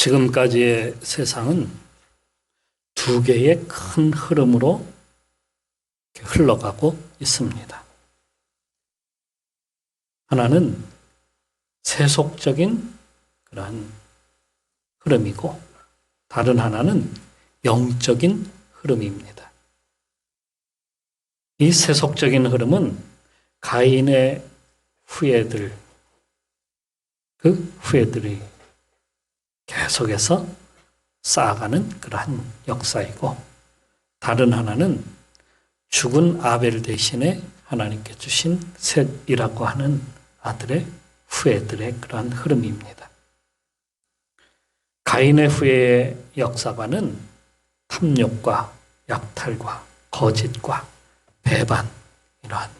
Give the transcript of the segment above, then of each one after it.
지금까지의 세상은 두 개의 큰 흐름으로 흘러가고 있습니다. 하나는 세속적인 그러한 흐름이고 다른 하나는 영적인 흐름입니다. 이 세속적인 흐름은 가인의 후예들, 그 후예들이 계속해서 쌓아가는 그러한 역사이고 다른 하나는 죽은 아벨 대신에 하나님께 주신 셋이라고 하는 아들의 후예들의 그러한 흐름입니다. 가인의 후예의 역사관은 탐욕과 약탈과 거짓과 배반, 이러한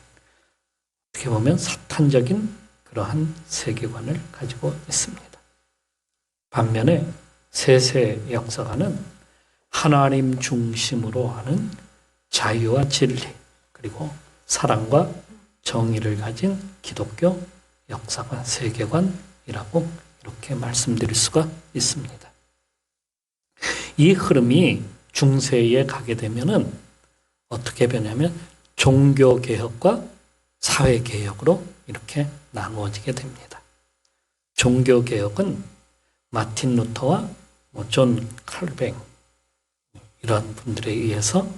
어떻게 보면 사탄적인 그러한 세계관을 가지고 있습니다. 반면에 셋의 역사관은 하나님 중심으로 하는 자유와 진리 그리고 사랑과 정의를 가진 기독교 역사관, 세계관이라고 이렇게 말씀드릴 수가 있습니다. 이 흐름이 중세에 가게 되면은 어떻게 변하면 종교개혁과 사회개혁으로 이렇게 나누어지게 됩니다. 종교개혁은 마틴 루터와 존 칼뱅 이런 분들에 의해서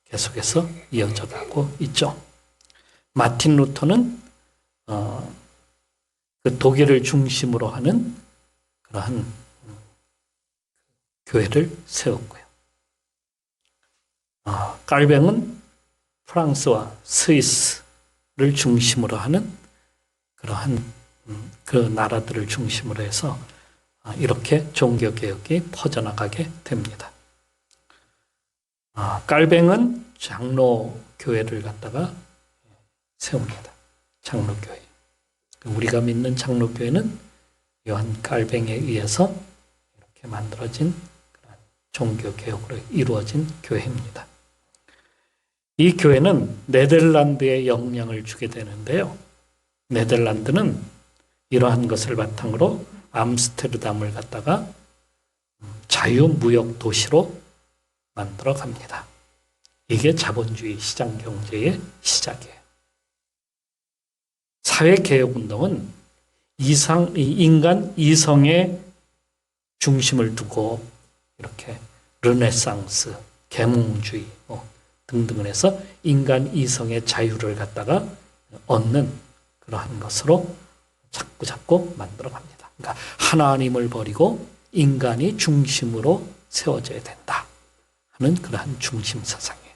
계속해서 이어져 가고 있죠. 마틴 루터는 그 독일을 중심으로 하는 그러한 교회를 세웠고요. 칼뱅은 프랑스와 스위스를 중심으로 하는 그러한 그 나라들을 중심으로 해서 이렇게 종교개혁이 퍼져나가게 됩니다. 칼뱅은 장로교회를 갖다가 세웁니다. 장로교회. 우리가 믿는 장로교회는 요한 칼뱅에 의해서 이렇게 만들어진 종교개혁으로 이루어진 교회입니다. 이 교회는 네덜란드에 영향을 주게 되는데요. 네덜란드는 이러한 것을 바탕으로 암스테르담을 갖다가 자유무역 도시로 만들어 갑니다. 이게 자본주의 시장 경제의 시작이에요. 사회개혁운동은 인간 이성의 중심을 두고 이렇게 르네상스, 계몽주의 등등을 해서 인간 이성의 자유를 갖다가 얻는 그러한 것으로 자꾸 만들어 갑니다. 그러니까 하나님을 버리고 인간이 중심으로 세워져야 된다 하는 그러한 중심 사상이에요.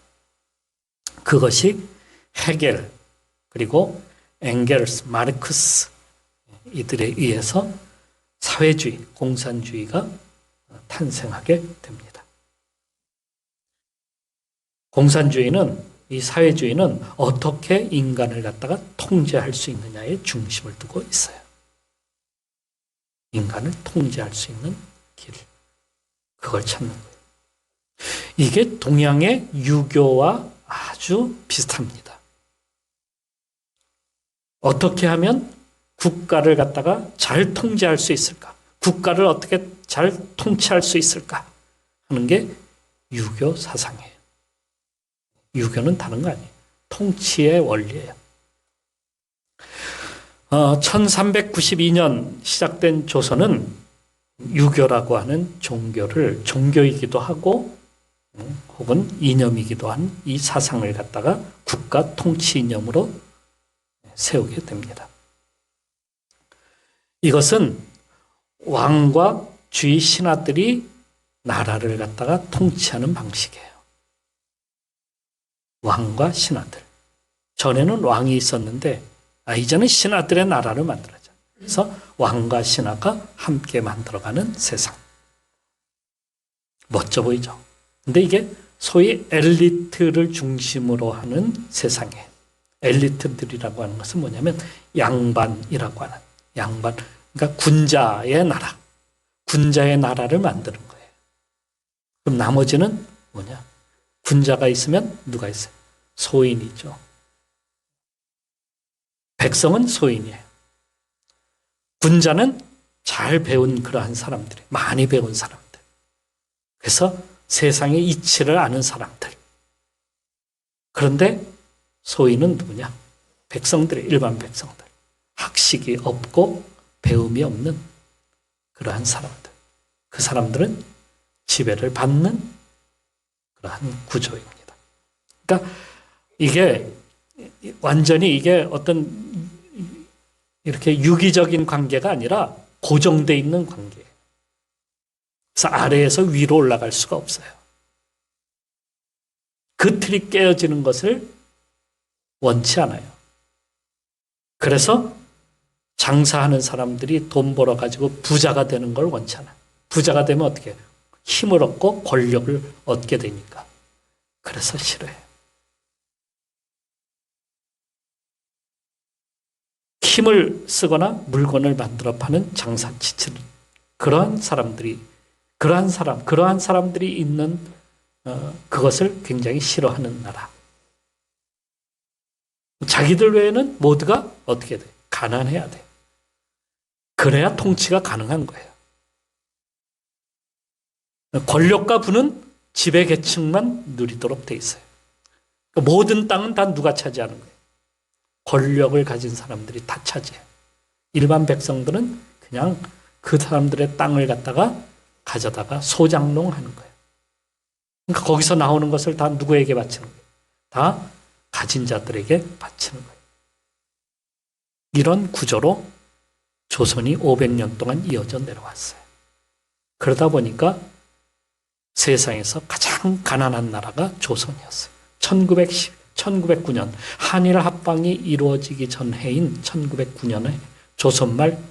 그것이 헤겔 그리고 엥겔스, 마르크스 이들에 의해서 사회주의, 공산주의가 탄생하게 됩니다. 공산주의는 이 사회주의는 어떻게 인간을 갖다가 통제할 수 있느냐에 중심을 두고 있어요. 인간을 통제할 수 있는 길, 그걸 찾는 거예요. 이게 동양의 유교와 아주 비슷합니다. 어떻게 하면 국가를 갖다가 잘 통제할 수 있을까? 국가를 어떻게 잘 통치할 수 있을까? 하는 게 유교 사상이에요. 유교는 다른 거 아니에요. 통치의 원리예요. 1392년 시작된 조선은 유교라고 하는 종교이기도 하고 혹은 이념이기도 한 이 사상을 갖다가 국가 통치 이념으로 세우게 됩니다. 이것은 왕과 주의 신하들이 나라를 갖다가 통치하는 방식이에요. 왕과 신하들. 전에는 왕이 있었는데 이제는 신하들의 나라를 만들어져. 그래서 왕과 신하가 함께 만들어가는 세상. 멋져 보이죠? 근데 이게 소위 엘리트를 중심으로 하는 세상이에요. 엘리트들이라고 하는 것은 뭐냐면 양반이라고 하는 양반. 그러니까 군자의 나라. 군자의 나라를 만드는 거예요. 그럼 나머지는 뭐냐? 군자가 있으면 누가 있어요? 소인이죠. 백성은 소인이에요. 군자는 잘 배운 그러한 사람들이, 많이 배운 사람들. 그래서 세상의 이치를 아는 사람들. 그런데 소위는 누구냐? 백성들의 일반 백성들. 학식이 없고 배움이 없는 그러한 사람들. 그 사람들은 지배를 받는 그러한 구조입니다. 그러니까 이게 완전히 이게 어떤 이렇게 유기적인 관계가 아니라 고정되어 있는 관계예요. 그래서 아래에서 위로 올라갈 수가 없어요. 그 틀이 깨어지는 것을 원치 않아요. 그래서 장사하는 사람들이 돈 벌어가지고 부자가 되는 걸 원치 않아요. 부자가 되면 어떻게 해요? 힘을 얻고 권력을 얻게 되니까. 그래서 싫어해요. 힘을 쓰거나 물건을 만들어 파는 장사치들. 그러한 사람들이 있는 그것을 굉장히 싫어하는 나라. 자기들 외에는 모두가 어떻게 돼? 가난해야 돼. 그래야 통치가 가능한 거예요. 권력과 부는 지배 계층만 누리도록 돼 있어요. 모든 땅은 다 누가 차지하는 거예요? 권력을 가진 사람들이 다 차지해요. 일반 백성들은 그냥 그 사람들의 땅을 갖다가 가져다가 소장농하는 거예요. 그러니까 거기서 나오는 것을 다 누구에게 바치는 거예요? 다 가진 자들에게 바치는 거예요. 이런 구조로 조선이 500년 동안 이어져 내려왔어요. 그러다 보니까 세상에서 가장 가난한 나라가 조선이었어요. 1909년 한일 합방이 이루어지기 전 해인 1909년에 조선말,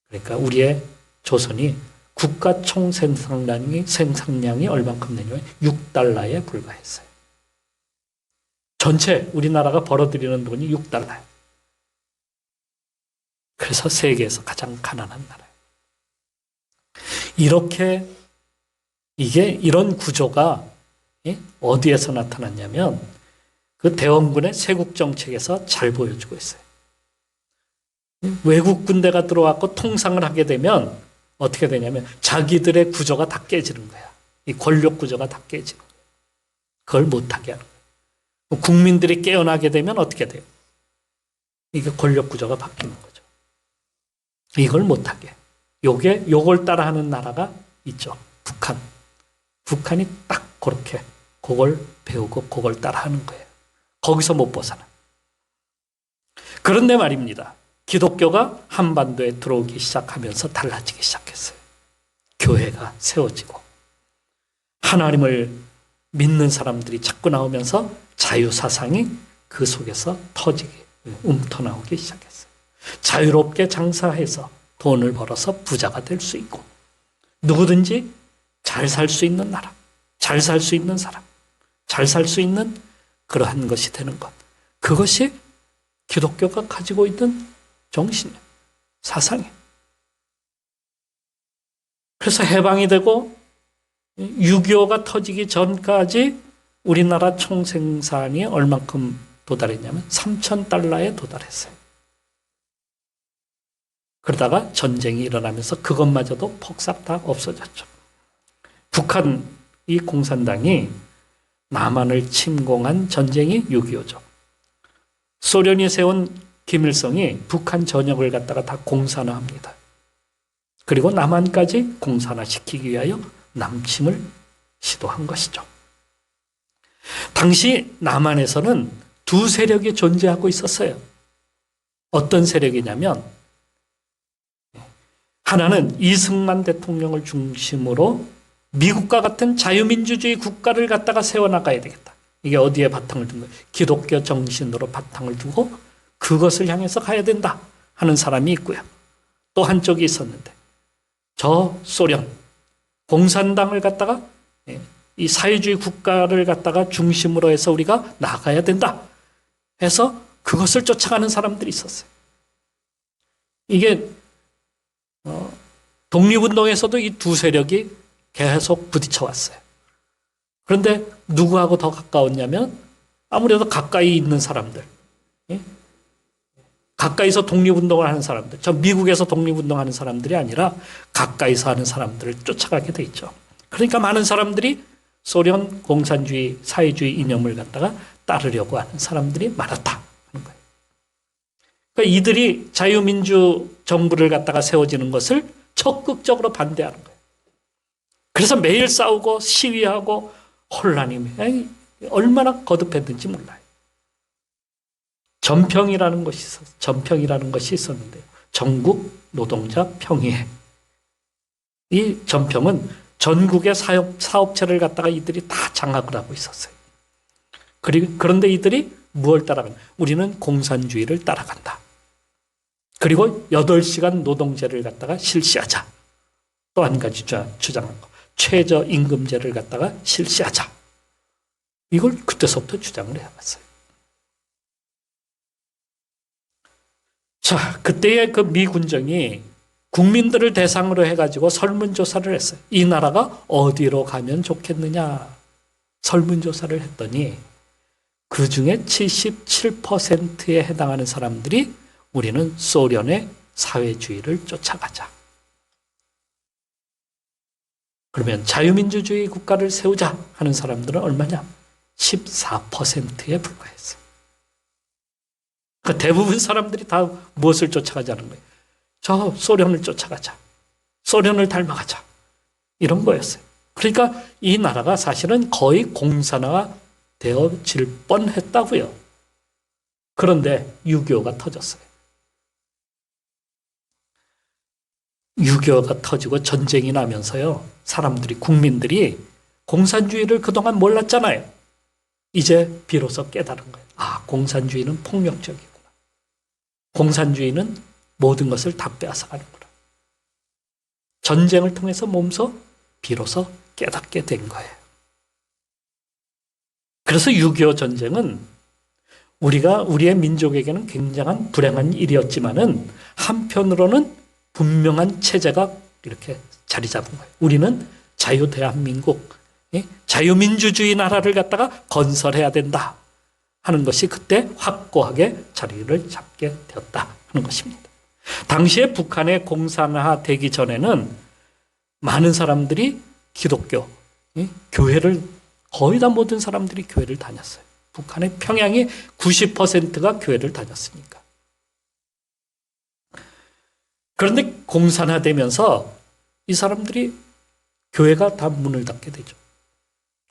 그러니까 우리의 조선이 국가 총 생산량이 얼만큼 되냐면 6달러에 불과했어요. 전체 우리나라가 벌어들이는 돈이 6달러예요. 그래서 세계에서 가장 가난한 나라예요. 이런 구조가 어디에서 나타났냐면 그 대원군의 세국 정책에서 잘 보여주고 있어요. 외국 군대가 들어왔고 통상을 하게 되면 어떻게 되냐면 자기들의 구조가 다 깨지는 거야. 이 권력 구조가 다 깨지는 거야. 그걸 못하게 하는 거야. 국민들이 깨어나게 되면 어떻게 돼요? 이게 권력 구조가 바뀌는 거죠. 이걸 못하게. 요걸 따라하는 나라가 있죠. 북한. 북한이 딱 그렇게 그걸 배우고 그걸 따라하는 거예요. 거기서 못 벗어나. 그런데 말입니다. 기독교가 한반도에 들어오기 시작하면서 달라지기 시작했어요. 교회가 세워지고 하나님을 믿는 사람들이 자꾸 나오면서 자유사상이 그 속에서 움터나오기 시작했어요. 자유롭게 장사해서 돈을 벌어서 부자가 될 수 있고 누구든지 잘 살 수 있는 나라, 잘 살 수 있는 사람, 잘 살 수 있는 그러한 것이 되는 것. 그것이 기독교가 가지고 있는 정신이에요. 사상이에요. 그래서 해방이 되고 6.25가 터지기 전까지 우리나라 총생산이 얼만큼 도달했냐면 3,000달러에 도달했어요. 그러다가 전쟁이 일어나면서 그것마저도 폭삭 다 없어졌죠. 북한 이 공산당이 남한을 침공한 전쟁이 6.25죠. 소련이 세운 김일성이 북한 전역을 갖다가 다 공산화합니다. 그리고 남한까지 공산화시키기 위하여 남침을 시도한 것이죠. 당시 남한에서는 두 세력이 존재하고 있었어요. 어떤 세력이냐면 하나는 이승만 대통령을 중심으로 미국과 같은 자유민주주의 국가를 갖다가 세워나가야 되겠다. 이게 어디에 바탕을 둔 거예요? 기독교 정신으로 바탕을 두고 그것을 향해서 가야 된다 하는 사람이 있고요. 또 한쪽이 있었는데 저 소련 공산당을 갖다가 이 사회주의 국가를 갖다가 중심으로 해서 우리가 나가야 된다 해서 그것을 쫓아가는 사람들이 있었어요. 이게 독립운동에서도 이 두 세력이 계속 부딪혀 왔어요. 그런데 누구하고 더 가까웠냐면 아무래도 가까이 있는 사람들, 가까이 가까이서 독립운동을 하는 사람들, 저 미국에서 독립운동하는 사람들이 아니라 가까이서 하는 사람들을 쫓아가게 돼 있죠. 그러니까 많은 사람들이 소련 공산주의, 사회주의 이념을 갖다가 따르려고 하는 사람들이 많았다 하는 거예요. 그러니까 이들이 자유민주 정부를 갖다가 세워지는 것을 적극적으로 반대하는 거예요. 그래서 매일 싸우고 시위하고 혼란이 얼마나 거듭했는지 몰라요. 전평이라는 것이 있었는데요. 전국 노동자 평의회. 이 전평은 전국의 사업체를 갖다가 이들이 다 장악을 하고 있었어요. 그런데 이들이 무엇을 따라가냐? 우리는 공산주의를 따라간다. 그리고 8시간 노동제를 갖다가 실시하자. 또 한 가지 주장한 거. 최저임금제를 갖다가 실시하자. 이걸 그때서부터 주장을 해왔어요. 자, 그때의 그 미 군정이 국민들을 대상으로 해가지고 설문조사를 했어요. 이 나라가 어디로 가면 좋겠느냐. 설문조사를 했더니 그 중에 77%에 해당하는 사람들이 우리는 소련의 사회주의를 쫓아가자. 그러면 자유민주주의 국가를 세우자 하는 사람들은 얼마냐? 14%에 불과했어요. 그러니까 대부분 사람들이 다 무엇을 쫓아가자는 거예요? 저 소련을 쫓아가자. 소련을 닮아가자. 이런 거였어요. 그러니까 이 나라가 사실은 거의 공산화가 되어질 뻔했다고요. 그런데 6.25가 터졌어요. 6.25가 터지고 전쟁이 나면서요. 국민들이 공산주의를 그동안 몰랐잖아요. 이제 비로소 깨달은 거예요. 아, 공산주의는 폭력적이구나. 공산주의는 모든 것을 다 빼앗아가는구나. 전쟁을 통해서 몸소 비로소 깨닫게 된 거예요. 그래서 6.25 전쟁은 우리의 민족에게는 굉장한 불행한 일이었지만은 한편으로는 분명한 체제가 이렇게 자리 잡은 거예요. 우리는 자유대한민국, 자유민주주의 나라를 갖다가 건설해야 된다 하는 것이 그때 확고하게 자리를 잡게 되었다 하는 것입니다. 당시에 북한의 공산화 되기 전에는 많은 사람들이 기독교, 교회를 거의 다 모든 사람들이 교회를 다녔어요. 북한의 평양이 90%가 교회를 다녔으니까. 그런데 공산화되면서 이 사람들이 교회가 다 문을 닫게 되죠.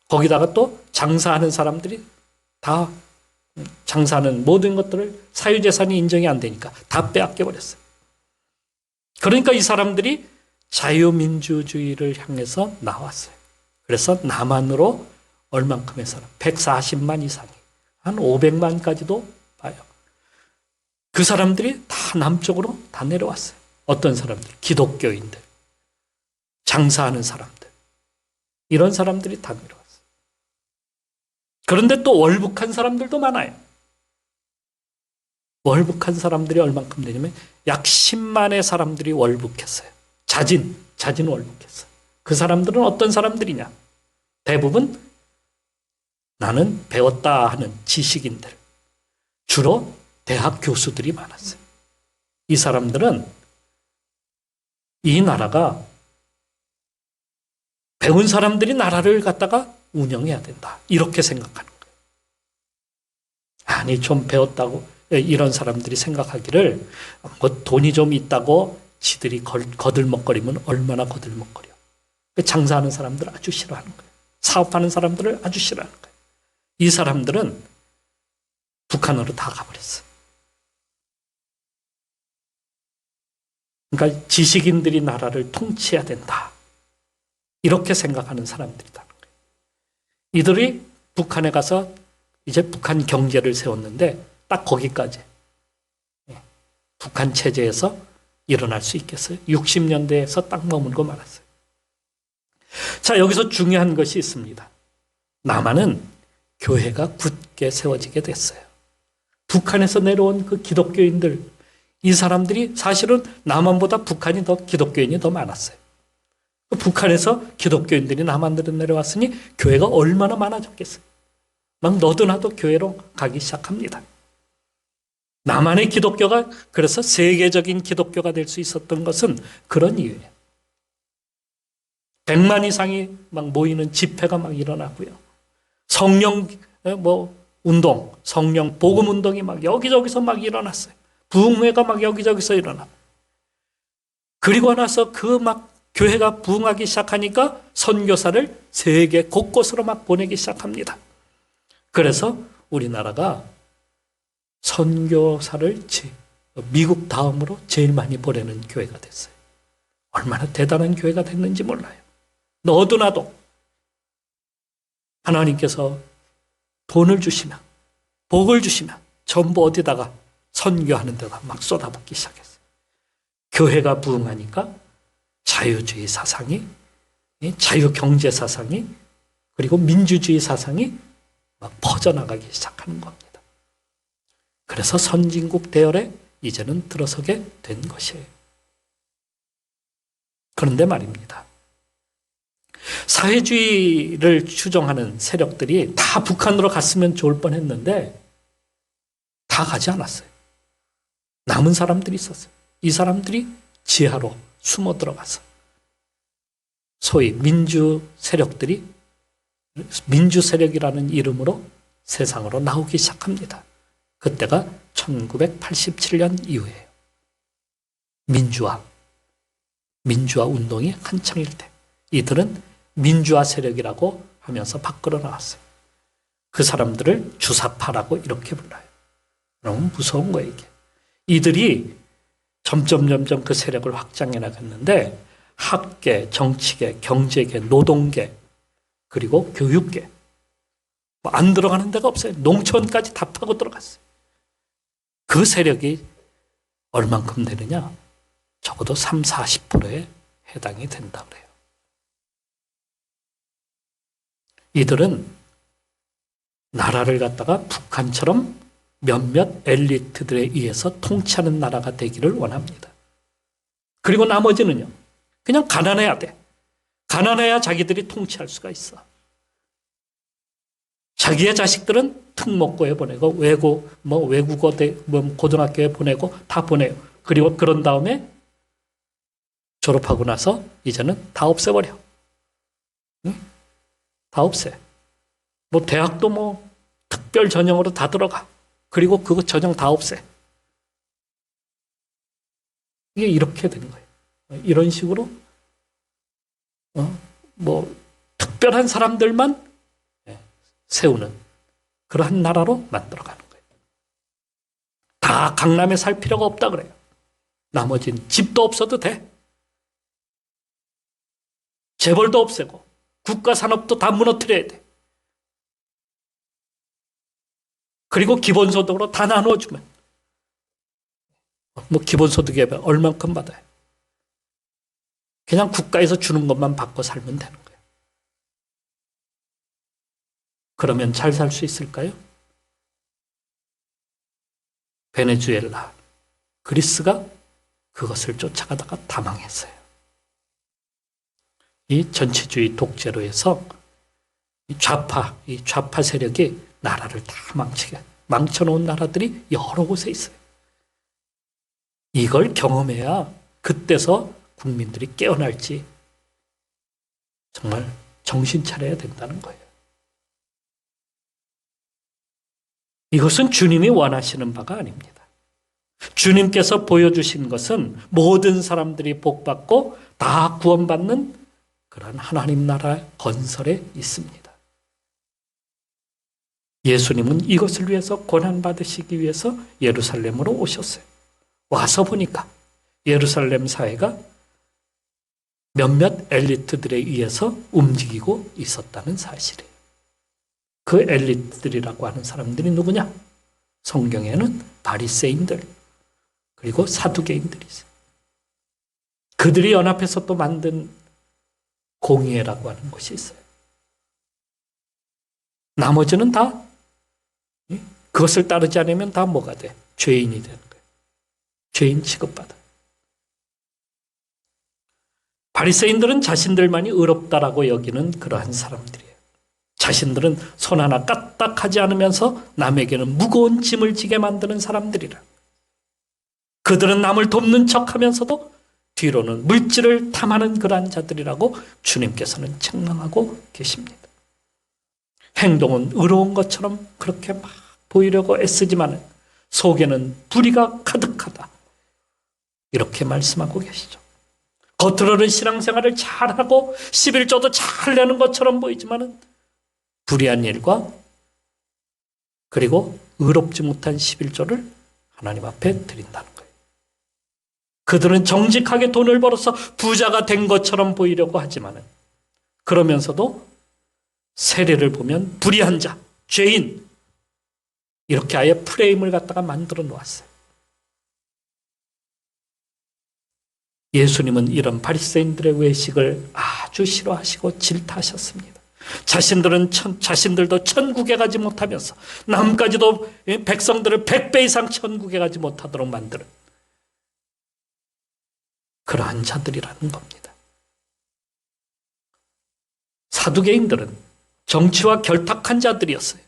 거기다가 또 장사하는 사람들이 다 장사하는 모든 것들을 사유재산이 인정이 안 되니까 다 빼앗겨 버렸어요. 그러니까 이 사람들이 자유민주주의를 향해서 나왔어요. 그래서 남한으로 얼만큼의 사람? 140만 이상이. 한 500만까지도 봐요. 그 사람들이 다 남쪽으로 다 내려왔어요. 어떤 사람들? 기독교인들. 장사하는 사람들. 이런 사람들이 다 내려왔어요. 그런데 또 월북한 사람들도 많아요. 월북한 사람들이 얼만큼 되냐면 약 10만의 사람들이 월북했어요. 자진 월북했어요. 그 사람들은 어떤 사람들이냐? 대부분 나는 배웠다 하는 지식인들. 주로 대학 교수들이 많았어요. 이 사람들은 이 나라가 배운 사람들이 나라를 갖다가 운영해야 된다. 이렇게 생각하는 거예요. 아니, 좀 배웠다고 이런 사람들이 생각하기를 뭐 돈이 좀 있다고 지들이 거들먹거리면 얼마나 거들먹거려. 장사하는 사람들을 아주 싫어하는 거예요. 사업하는 사람들을 아주 싫어하는 거예요. 이 사람들은 북한으로 다 가버렸어요. 그러니까 지식인들이 나라를 통치해야 된다. 이렇게 생각하는 사람들이다. 이들이 북한에 가서 이제 북한 경제를 세웠는데 딱 거기까지. 북한 체제에서 일어날 수 있겠어요? 60년대에서 딱 머물고 말았어요. 자, 여기서 중요한 것이 있습니다. 남한은 교회가 굳게 세워지게 됐어요. 북한에서 내려온 그 기독교인들, 이 사람들이 사실은 남한보다 북한이 더 기독교인이 더 많았어요. 북한에서 기독교인들이 남한으로 내려왔으니 교회가 얼마나 많아졌겠어요. 막 너도 나도 교회로 가기 시작합니다. 남한의 기독교가 그래서 세계적인 기독교가 될 수 있었던 것은 그런 이유예요. 100만 이상이 막 모이는 집회가 막 일어나고요. 성령 운동, 성령 복음 운동이 막 여기저기서 막 일어났어요. 부흥회가 막 여기저기서 일어나고. 그리고 나서 그 막 교회가 부흥하기 시작하니까 선교사를 세계 곳곳으로 막 보내기 시작합니다. 그래서 우리나라가 선교사를 미국 다음으로 제일 많이 보내는 교회가 됐어요. 얼마나 대단한 교회가 됐는지 몰라요. 너도나도 하나님께서 돈을 주시면, 복을 주시면 전부 어디다가 선교하는 데다 막 쏟아붓기 시작했어요. 교회가 부흥하니까 자유주의 사상이, 자유경제 사상이, 그리고 민주주의 사상이 막 퍼져나가기 시작하는 겁니다. 그래서 선진국 대열에 이제는 들어서게 된 것이에요. 그런데 말입니다. 사회주의를 추종하는 세력들이 다 북한으로 갔으면 좋을 뻔했는데 다 가지 않았어요. 남은 사람들이 있었어요. 이 사람들이 지하로 숨어 들어가서 소위 민주 세력들이 민주 세력이라는 이름으로 세상으로 나오기 시작합니다. 그때가 1987년 이후예요. 민주화 운동이 한창일 때 이들은 민주화 세력이라고 하면서 밖으로 나왔어요. 그 사람들을 주사파라고 이렇게 불러요. 너무 무서운 거예요, 이게. 이들이 점점 그 세력을 확장해 나갔는데 학계, 정치계, 경제계, 노동계, 그리고 교육계 안 들어가는 데가 없어요. 농촌까지 다 파고 들어갔어요. 그 세력이 얼만큼 되느냐? 적어도 30-40%에 해당이 된다 그래요. 이들은 나라를 갖다가 북한처럼 몇몇 엘리트들에 의해서 통치하는 나라가 되기를 원합니다. 그리고 나머지는요, 그냥 가난해야 돼. 가난해야 자기들이 통치할 수가 있어. 자기의 자식들은 특목고에 보내고 외국어 고등학교에 보내고 다 보내요. 그리고 그런 다음에 졸업하고 나서 이제는 다 없애버려. 응? 다 없애. 대학도 특별 전형으로 다 들어가. 그리고 그거 전형 다 없애. 이게 이렇게 된 거예요. 이런 식으로 특별한 사람들만 세우는 그러한 나라로 만들어가는 거예요. 다 강남에 살 필요가 없다 그래요. 나머지는 집도 없어도 돼. 재벌도 없애고 국가 산업도 다 무너뜨려야 돼. 그리고 기본소득으로 다 나누어주면 기본소득에 얼만큼 받아요. 그냥 국가에서 주는 것만 받고 살면 되는 거예요. 그러면 잘 살 수 있을까요? 베네수엘라, 그리스가 그것을 쫓아가다가 다 망했어요. 이 전체주의 독재로 해서 이 좌파 세력이 나라를 다 망쳐놓은 나라들이 여러 곳에 있어요. 이걸 경험해야 그때서 국민들이 깨어날지 정말 정신 차려야 된다는 거예요. 이것은 주님이 원하시는 바가 아닙니다. 주님께서 보여주신 것은 모든 사람들이 복받고 다 구원받는 그런 하나님 나라 건설에 있습니다. 예수님은 이것을 위해서 고난받으시기 위해서 예루살렘으로 오셨어요. 와서 보니까 예루살렘 사회가 몇몇 엘리트들에 의해서 움직이고 있었다는 사실이에요. 그 엘리트들이라고 하는 사람들이 누구냐? 성경에는 바리새인들 그리고 사두개인들이 있어요. 그들이 연합해서 또 만든 공의회라고 하는 것이 있어요. 나머지는 다 그것을 따르지 않으면 다 뭐가 돼? 죄인이 되는 거예요. 죄인 취급받아. 바리새인들은 자신들만이 의롭다라고 여기는 그러한 사람들이에요. 자신들은 손 하나 까딱하지 않으면서 남에게는 무거운 짐을 지게 만드는 사람들이라. 그들은 남을 돕는 척하면서도 뒤로는 물질을 탐하는 그러한 자들이라고 주님께서는 책망하고 계십니다. 행동은 의로운 것처럼 그렇게 막 보이려고 애쓰지만 속에는 불의가 가득하다. 이렇게 말씀하고 계시죠. 겉으로는 신앙생활을 잘하고 11조도 잘 내는 것처럼 보이지만 불의한 일과 그리고 의롭지 못한 11조를 하나님 앞에 드린다는 거예요. 그들은 정직하게 돈을 벌어서 부자가 된 것처럼 보이려고 하지만 그러면서도 세례를 보면 불의한 자, 죄인 이렇게 아예 프레임을 갖다가 만들어 놓았어요. 예수님은 이런 바리새인들의 외식을 아주 싫어하시고 질타하셨습니다. 자신들도 천국에 가지 못하면서 남까지도 백성들을 100배 이상 천국에 가지 못하도록 만드는 그러한 자들이라는 겁니다. 사두개인들은 정치와 결탁한 자들이었어요.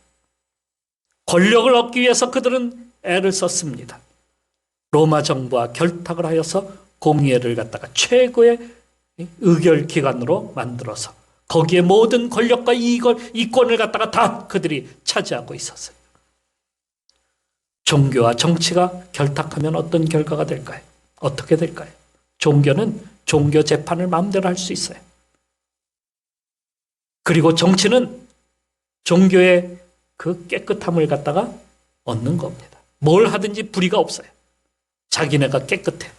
권력을 얻기 위해서 그들은 애를 썼습니다. 로마 정부와 결탁을 하여서 공의회를 갖다가 최고의 의결기관으로 만들어서 거기에 모든 권력과 이권을 갖다가 다 그들이 차지하고 있었어요. 종교와 정치가 결탁하면 어떤 결과가 될까요? 어떻게 될까요? 종교는 종교 재판을 마음대로 할 수 있어요. 그리고 정치는 종교의 그 깨끗함을 갖다가 얻는 겁니다. 뭘 하든지 불의가 없어요. 자기네가 깨끗해.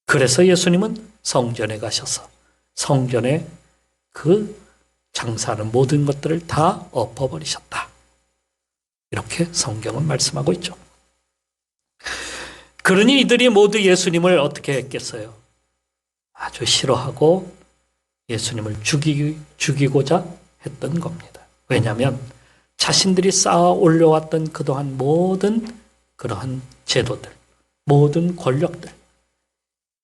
그래서 예수님은 성전에 가셔서 성전에 그 장사하는 모든 것들을 다 엎어버리셨다. 이렇게 성경은 말씀하고 있죠. 그러니 이들이 모두 예수님을 어떻게 했겠어요? 아주 싫어하고 예수님을 죽이고자 했던 겁니다. 왜냐하면 자신들이 쌓아 올려왔던 그동안 모든 그러한 제도들, 모든 권력들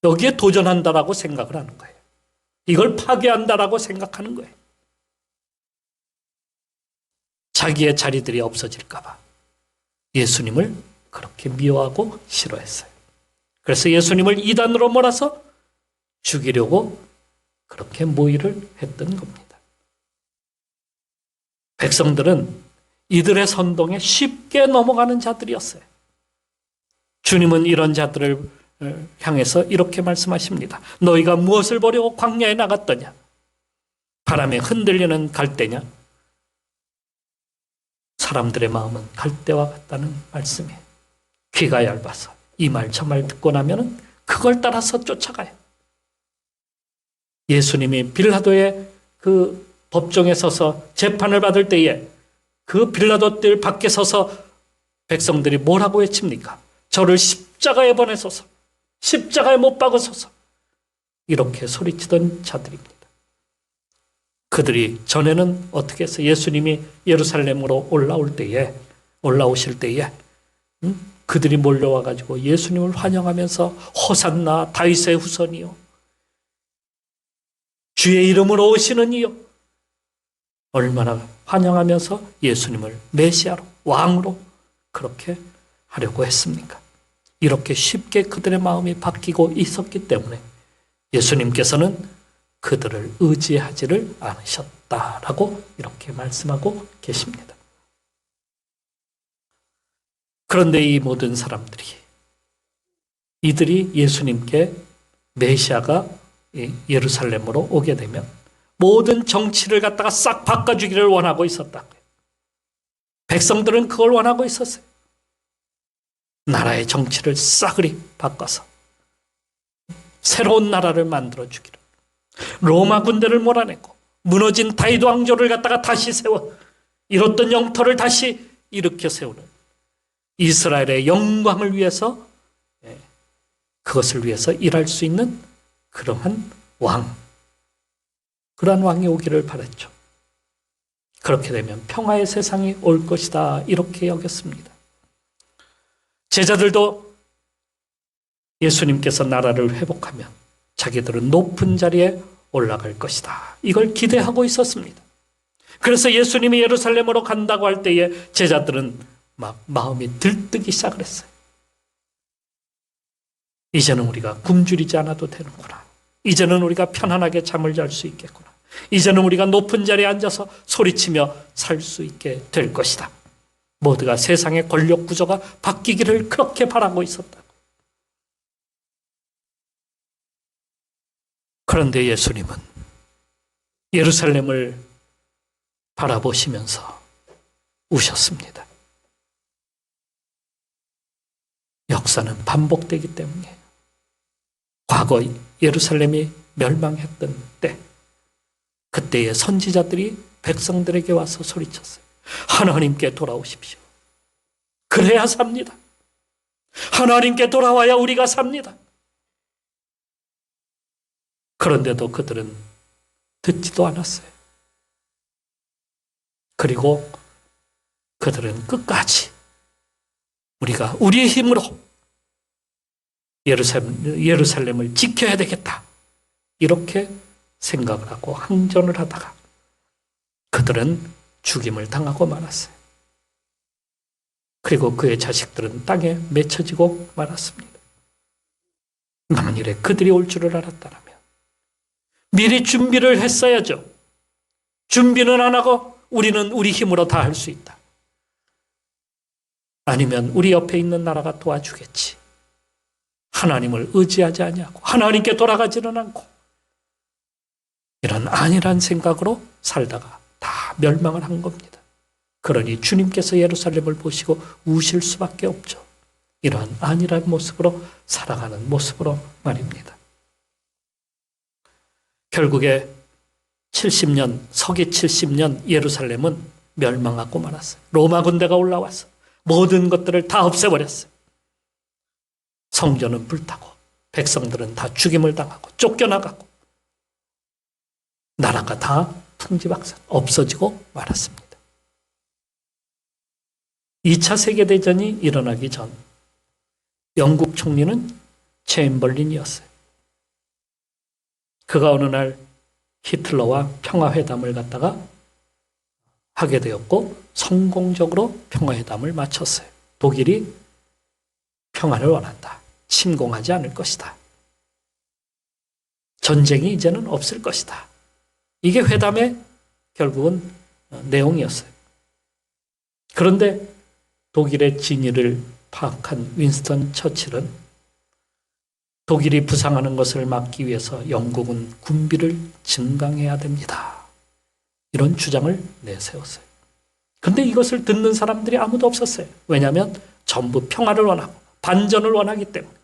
여기에 도전한다라고 생각을 하는 거예요. 이걸 파괴한다라고 생각하는 거예요. 자기의 자리들이 없어질까 봐 예수님을 그렇게 미워하고 싫어했어요. 그래서 예수님을 이단으로 몰아서 죽이려고 그렇게 모의를 했던 겁니다. 백성들은 이들의 선동에 쉽게 넘어가는 자들이었어요. 주님은 이런 자들을 향해서 이렇게 말씀하십니다. 너희가 무엇을 보려고 광야에 나갔더냐? 바람에 흔들리는 갈대냐? 사람들의 마음은 갈대와 같다는 말씀이에요. 귀가 얇아서 이 말 저 말 듣고 나면 그걸 따라서 쫓아가요. 예수님이 빌라도의 그 법정에 서서 재판을 받을 때에 그 빌라도 뜰 밖에 서서 백성들이 뭐라고 외칩니까? 저를 십자가에 보내소서, 십자가에 못 박으소서, 이렇게 소리치던 자들입니다. 그들이 전에는 어떻게 해서 예수님이 예루살렘으로 올라오실 때에 그들이 몰려와 가지고 예수님을 환영하면서 호산나 다윗의 후손이요, 주의 이름으로 오시는 이요, 얼마나 환영하면서 예수님을 메시아로, 왕으로 그렇게 하려고 했습니까? 이렇게 쉽게 그들의 마음이 바뀌고 있었기 때문에 예수님께서는 그들을 의지하지를 않으셨다라고 이렇게 말씀하고 계십니다. 그런데 이 모든 사람들이, 이들이 예수님께 메시아가 예루살렘으로 오게 되면 모든 정치를 갖다가 싹 바꿔주기를 원하고 있었다. 백성들은 그걸 원하고 있었어요. 나라의 정치를 싸그리 바꿔서 새로운 나라를 만들어주기를, 로마 군대를 몰아내고 무너진 다윗 왕조를 갖다가 다시 세워 잃었던 영토를 다시 일으켜 세우는 이스라엘의 영광을 위해서, 그것을 위해서 일할 수 있는 그러한 왕, 그러한 왕이 오기를 바랐죠. 그렇게 되면 평화의 세상이 올 것이다, 이렇게 여겼습니다. 제자들도 예수님께서 나라를 회복하면 자기들은 높은 자리에 올라갈 것이다, 이걸 기대하고 있었습니다. 그래서 예수님이 예루살렘으로 간다고 할 때에 제자들은 막 마음이 들뜨기 시작을 했어요. 이제는 우리가 굶주리지 않아도 되는구나. 이제는 우리가 편안하게 잠을 잘 수 있겠구나. 이제는 우리가 높은 자리에 앉아서 소리치며 살 수 있게 될 것이다. 모두가 세상의 권력 구조가 바뀌기를 그렇게 바라고 있었다. 그런데 예수님은 예루살렘을 바라보시면서 우셨습니다. 역사는 반복되기 때문이에요. 과거 예루살렘이 멸망했던 때, 그때의 선지자들이 백성들에게 와서 소리쳤어요. 하나님께 돌아오십시오. 그래야 삽니다. 하나님께 돌아와야 우리가 삽니다. 그런데도 그들은 듣지도 않았어요. 그리고 그들은 끝까지 우리가 우리의 힘으로 예루살렘을 지켜야 되겠다, 이렇게 생각을 하고 항전을 하다가 그들은 죽임을 당하고 말았어요. 그리고 그의 자식들은 땅에 맺혀지고 말았습니다. 만일에 그들이 올 줄을 알았다면 미리 준비를 했어야죠. 준비는 안 하고 우리는 우리 힘으로 다 할 수 있다. 아니면 우리 옆에 있는 나라가 도와주겠지. 하나님을 의지하지 아니하고 하나님께 돌아가지는 않고 이런 안일한 생각으로 살다가 다 멸망을 한 겁니다. 그러니 주님께서 예루살렘을 보시고 우실 수밖에 없죠. 이러한 안일한 모습으로 살아가는 모습으로 말입니다. 결국에 70년, 서기 70년 예루살렘은 멸망하고 말았어요. 로마 군대가 올라와서 모든 것들을 다 없애버렸어요. 성전은 불타고 백성들은 다 죽임을 당하고 쫓겨나가고 나라가 다 풍지박산 없어지고 말았습니다. 2차 세계대전이 일어나기 전 영국 총리는 체인벌린이었어요. 그가 어느 날 히틀러와 평화회담을 갖다가 하게 되었고 성공적으로 평화회담을 마쳤어요. 독일이 평화를 원한다. 침공하지 않을 것이다. 전쟁이 이제는 없을 것이다. 이게 회담의 결국은 내용이었어요. 그런데 독일의 진위를 파악한 윈스턴 처칠은 독일이 부상하는 것을 막기 위해서 영국은 군비를 증강해야 됩니다. 이런 주장을 내세웠어요. 그런데 이것을 듣는 사람들이 아무도 없었어요. 왜냐하면 전부 평화를 원하고 반전을 원하기 때문에.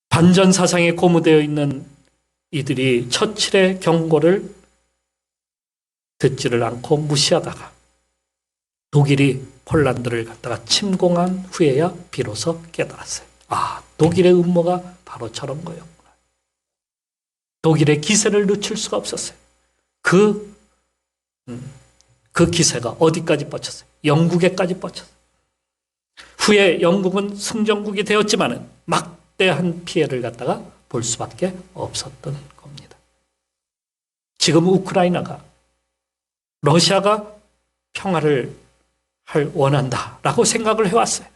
반전 사상에 고무되어 있는 이들이 처칠의 경고를 듣지를 않고 무시하다가 독일이 폴란드를 갖다가 침공한 후에야 비로소 깨달았어요. 아, 독일의 음모가 바로 저런 거였구나. 독일의 기세를 늦출 수가 없었어요. 그 기세가 어디까지 뻗쳤어요? 영국에까지 뻗쳤어요. 후에 영국은 승전국이 되었지만은 막대한 피해를 갖다가 볼 수밖에 없었던 겁니다. 지금 우크라이나가 러시아가 평화를 원한다라고 생각을 해왔어요.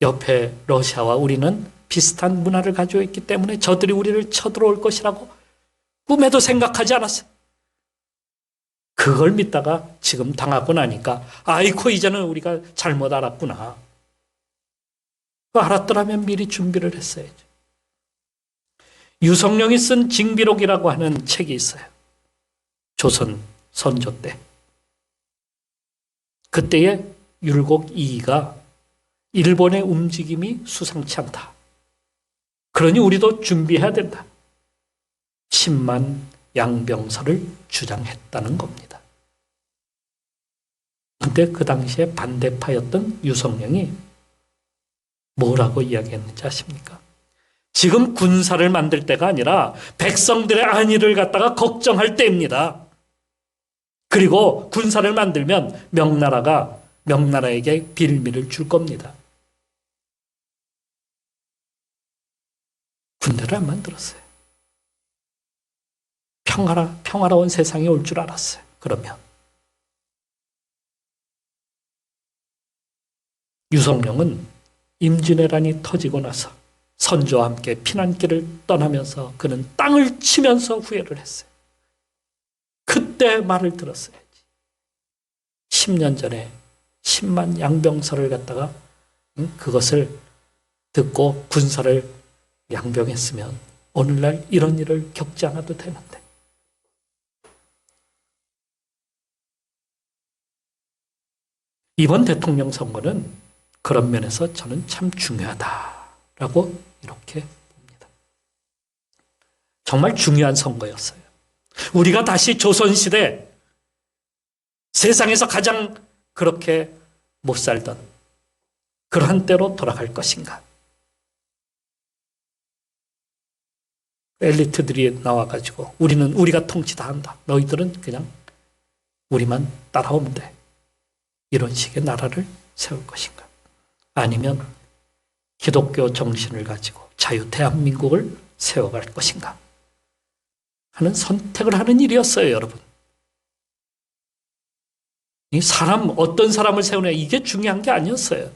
옆에 러시아와 우리는 비슷한 문화를 가지고 있기 때문에 저들이 우리를 쳐들어올 것이라고 꿈에도 생각하지 않았어요. 그걸 믿다가 지금 당하고 나니까 아이고 이제는 우리가 잘못 알았구나. 알았더라면 미리 준비를 했어야죠. 유성룡이 쓴 징비록이라고 하는 책이 있어요. 조선 선조 때. 그때의 율곡 이이가 일본의 움직임이 수상치 않다. 그러니 우리도 준비해야 된다. 10만 양병설을 주장했다는 겁니다. 근데 그 당시에 반대파였던 유성룡이 뭐라고 이야기했는지 아십니까? 지금 군사를 만들 때가 아니라 백성들의 안위를 갖다가 걱정할 때입니다. 그리고 군사를 만들면 명나라에게 빌미를 줄 겁니다. 군대를 안 만들었어요. 평화로운 세상이 올 줄 알았어요. 그러면 유성룡은 임진왜란이 터지고 나서 선조와 함께 피난길을 떠나면서 그는 땅을 치면서 후회를 했어요. 그때 말을 들었어야지. 10년 전에 10만 양병설을 갖다가 그것을 듣고 군사를 양병했으면 오늘날 이런 일을 겪지 않아도 되는데. 이번 대통령 선거는 그런 면에서 저는 참 중요하다라고 이렇게 봅니다. 정말 중요한 선거였어요. 우리가 다시 조선시대 세상에서 가장 그렇게 못 살던 그러한 때로 돌아갈 것인가. 엘리트들이 나와가지고 우리가 통치 다 한다. 너희들은 그냥 우리만 따라오면 돼. 이런 식의 나라를 세울 것인가. 아니면 기독교 정신을 가지고 자유 대한민국을 세워갈 것인가 하는 선택을 하는 일이었어요, 여러분. 이 사람, 어떤 사람을 세우냐, 이게 중요한 게 아니었어요.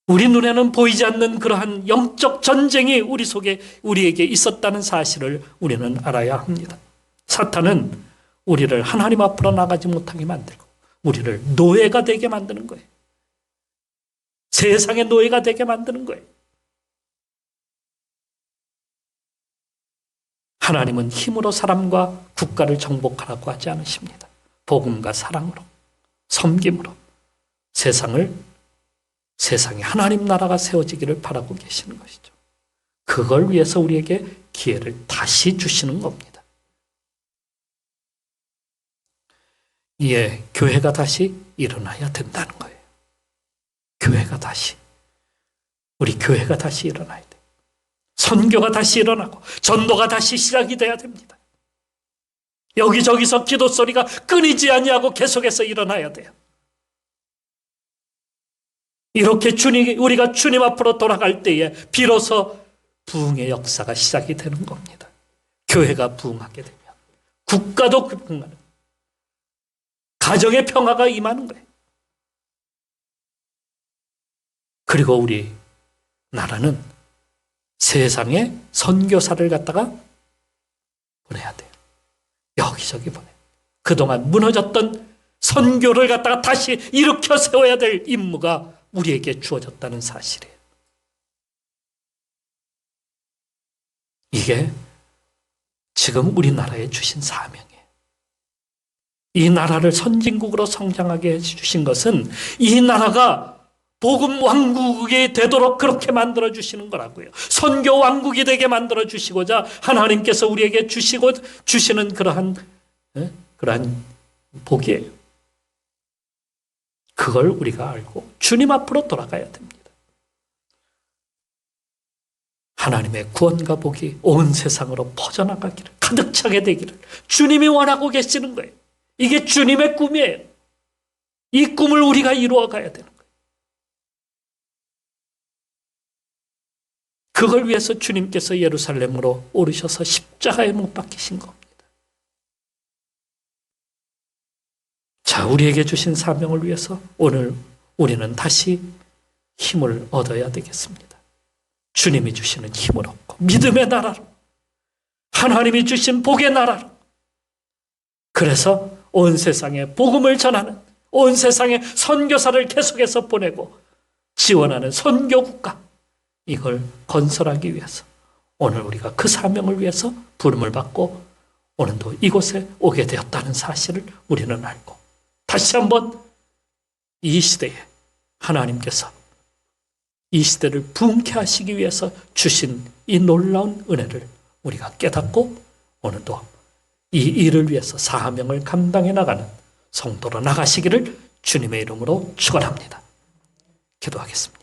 우리 눈에는 보이지 않는 그러한 영적 전쟁이 우리 속에 우리에게 있었다는 사실을 우리는 알아야 합니다. 사탄은 우리를 하나님 앞으로 나가지 못하게 만들고 우리를 노예가 되게 만드는 거예요. 세상의 노예가 되게 만드는 거예요. 하나님은 힘으로 사람과 국가를 정복하라고 하지 않으십니다. 복음과 사랑으로, 섬김으로 세상에 하나님 나라가 세워지기를 바라고 계시는 것이죠. 그걸 위해서 우리에게 기회를 다시 주시는 겁니다. 이에 교회가 다시 일어나야 된다는 거예요. 우리 교회가 다시 일어나야 돼요. 선교가 다시 일어나고 전도가 다시 시작이 돼야 됩니다. 여기저기서 기도 소리가 끊이지 아니하고 계속해서 일어나야 돼요. 이렇게 우리가 주님 앞으로 돌아갈 때에 비로소 부흥의 역사가 시작이 되는 겁니다. 교회가 부흥하게 되면 국가도 부흥하는, 가정의 평화가 임하는 거예요. 그리고 우리 나라는 세상에 선교사를 갖다가 보내야 돼요. 여기저기 보내요. 그동안 무너졌던 선교를 갖다가 다시 일으켜 세워야 될 임무가 우리에게 주어졌다는 사실이에요. 이게 지금 우리나라에 주신 사명이에요. 이 나라를 선진국으로 성장하게 해주신 것은 이 나라가 복음 왕국이 되도록 그렇게 만들어 주시는 거라고요. 선교 왕국이 되게 만들어 주시고자 하나님께서 우리에게 주시는 그러한 복이에요. 그걸 우리가 알고 주님 앞으로 돌아가야 됩니다. 하나님의 구원과 복이 온 세상으로 퍼져나가기를, 가득 차게 되기를 주님이 원하고 계시는 거예요. 이게 주님의 꿈이에요. 이 꿈을 우리가 이루어 가야 되는 거예요. 그걸 위해서 주님께서 예루살렘으로 오르셔서 십자가에 못 박히신 겁니다. 자, 우리에게 주신 사명을 위해서 오늘 우리는 다시 힘을 얻어야 되겠습니다. 주님이 주시는 힘을 얻고 믿음의 나라로, 하나님이 주신 복의 나라로, 그래서 온 세상에 복음을 전하는, 온 세상에 선교사를 계속해서 보내고 지원하는 선교국가, 이걸 건설하기 위해서 오늘 우리가 그 사명을 위해서 부름을 받고 오늘도 이곳에 오게 되었다는 사실을 우리는 알고 다시 한번 이 시대에 하나님께서 이 시대를 부흥케 하시기 위해서 주신 이 놀라운 은혜를 우리가 깨닫고 오늘도 이 일을 위해서 사명을 감당해 나가는 성도로 나가시기를 주님의 이름으로 축원합니다. 기도하겠습니다.